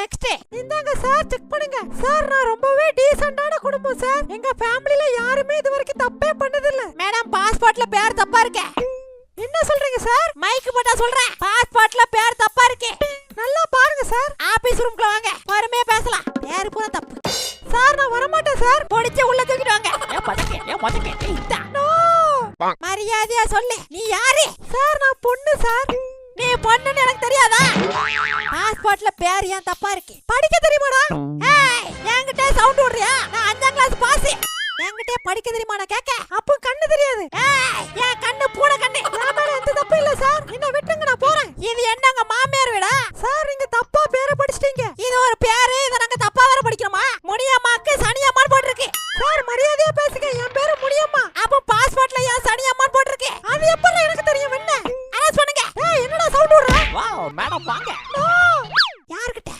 Next. இந்தாங்க sir, check பண்ணுங்க. Sir நான் ரொம்பவே டீசன்ட்டான குடும்பம் சார். எங்க ஃபேமிலில யாருமே இதுவரைக்கும் தப்பே பண்ணது இல்ல. மேடம் பாஸ்போர்ட்ல பேர் தப்பா இருக்கு. என்ன சொல்றீங்க சார்? மைக் போட்டா சொல்றேன். பாஸ்போர்ட்ல பேர் தப்பா இருக்கு. நல்லா பாருங்க சார். ஆபீஸ் ரூம்க்குள்ள வாங்க, பொறுமையா பேசலாம். பேர் பூரா தப்பு. சார் நான் வர மாட்டேன் சார். பொடிச்சு உள்ள தூக்கிட்டு வாங்க. ஏன் பதக்க இந்தா. நோ. மரியாதையா சொல்லு, நீ யாரு? சார் நான் பொண்ணு சார். நீ பொண்ணுன்னு எனக்கு தெரியாதா? பாஸ்போர்ட்ல பேர் ஏன் தப்பா இருக்கு? படிக்க தெரியுமாடா? ஏய், என்கிட்ட சவுண்ட் விடுறியா? நான் 5ஆம் கிளாஸ் பாஸ். என்கிட்ட படிக்க தெரியுமா நான் கேக்க? அப்ப கண்ணு தெரியாது. ஏய், என் கண்ணு பூனை கண்ணு. நான் மேல எந்த தப்பு இல்ல சார். என்ன விட்டுங்க, நான் போறேன். இது என்னங்க மாமியார் வீடா? சார் நீங்க தப்பா பேரை படிச்சிட்டீங்க. இது ஒரு பேர்